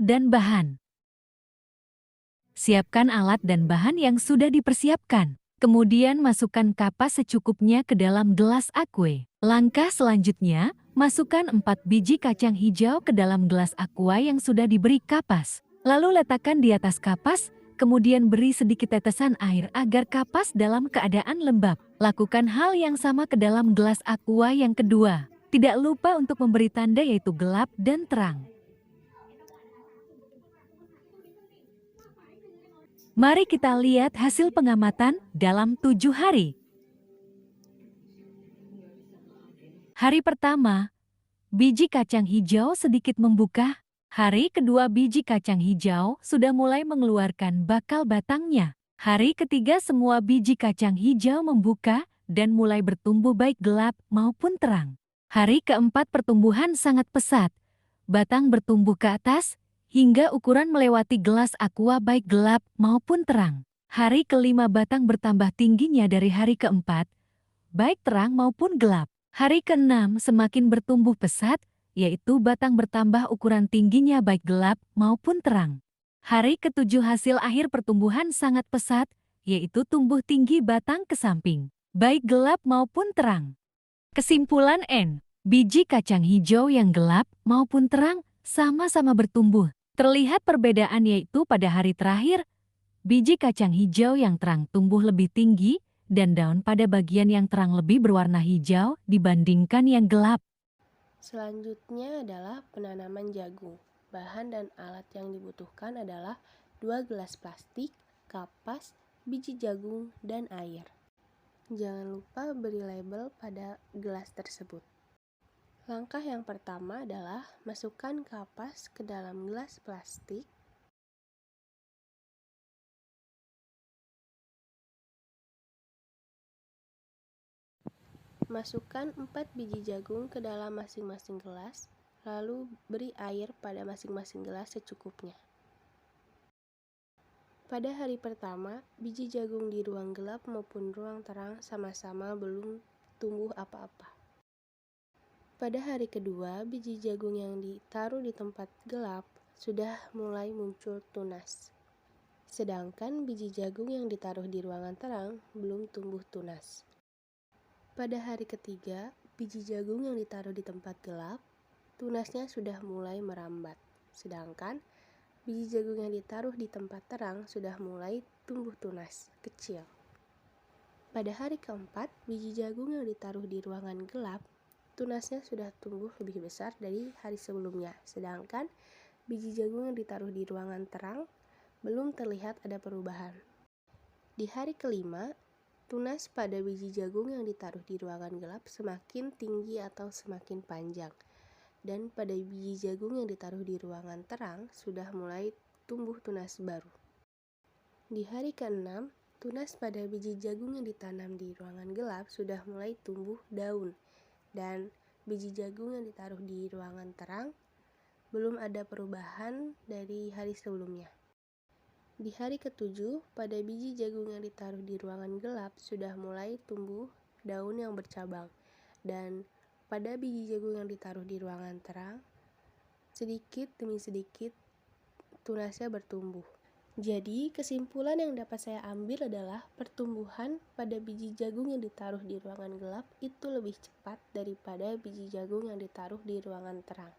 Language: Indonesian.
dan bahan. Siapkan alat dan bahan yang sudah dipersiapkan. Kemudian masukkan kapas secukupnya ke dalam gelas aqua. Langkah selanjutnya, masukkan 4 biji kacang hijau ke dalam gelas aqua yang sudah diberi kapas. Lalu letakkan di atas kapas, kemudian beri sedikit tetesan air agar kapas dalam keadaan lembab. Lakukan hal yang sama ke dalam gelas aqua yang kedua. Tidak lupa untuk memberi tanda yaitu gelap dan terang. Mari kita lihat hasil pengamatan dalam 7 hari. Hari pertama, biji kacang hijau sedikit membuka. Hari kedua, biji kacang hijau sudah mulai mengeluarkan bakal batangnya. Hari ketiga, semua biji kacang hijau membuka dan mulai bertumbuh baik gelap maupun terang. Hari keempat, pertumbuhan sangat pesat. Batang bertumbuh ke atas, hingga ukuran melewati gelas aqua baik gelap maupun terang. Hari kelima, batang bertambah tingginya dari hari keempat, baik terang maupun gelap. Hari keenam semakin bertumbuh pesat, yaitu batang bertambah ukuran tingginya baik gelap maupun terang. Hari ketujuh, hasil akhir pertumbuhan sangat pesat, yaitu tumbuh tinggi batang ke samping, baik gelap maupun terang. Kesimpulan N. Biji kacang hijau yang gelap maupun terang sama-sama bertumbuh. Terlihat perbedaan yaitu pada hari terakhir, biji kacang hijau yang terang tumbuh lebih tinggi dan daun pada bagian yang terang lebih berwarna hijau dibandingkan yang gelap. Selanjutnya adalah penanaman jagung. Bahan dan alat yang dibutuhkan adalah 2 gelas plastik, kapas, biji jagung, dan air. Jangan lupa beri label pada gelas tersebut. Langkah yang pertama adalah masukkan kapas ke dalam gelas plastik. Masukkan 4 biji jagung ke dalam masing-masing gelas, lalu beri air pada masing-masing gelas secukupnya. Pada hari pertama, biji jagung di ruang gelap maupun ruang terang sama-sama belum tumbuh apa-apa. Pada hari kedua, biji jagung yang ditaruh di tempat gelap sudah mulai muncul tunas. Sedangkan biji jagung yang ditaruh di ruangan terang belum tumbuh tunas. Pada hari ketiga, biji jagung yang ditaruh di tempat gelap, tunasnya sudah mulai merambat. Sedangkan biji jagung yang ditaruh di tempat terang sudah mulai tumbuh tunas, kecil. Pada hari keempat, biji jagung yang ditaruh di ruangan gelap, tunasnya sudah tumbuh lebih besar dari hari sebelumnya. Sedangkan biji jagung yang ditaruh di ruangan terang belum terlihat ada perubahan. Di hari kelima, tunas pada biji jagung yang ditaruh di ruangan gelap semakin tinggi atau semakin panjang. Dan pada biji jagung yang ditaruh di ruangan terang sudah mulai tumbuh tunas baru. Di hari ke-6, tunas pada biji jagung yang ditanam di ruangan gelap sudah mulai tumbuh daun. Dan biji jagung yang ditaruh di ruangan terang belum ada perubahan dari hari sebelumnya. Di hari ke-7, pada biji jagung yang ditaruh di ruangan gelap sudah mulai tumbuh daun yang bercabang. Dan pada biji jagung yang ditaruh di ruangan terang, sedikit demi sedikit tunasnya bertumbuh. Jadi, kesimpulan yang dapat saya ambil adalah pertumbuhan pada biji jagung yang ditaruh di ruangan gelap itu lebih cepat daripada biji jagung yang ditaruh di ruangan terang.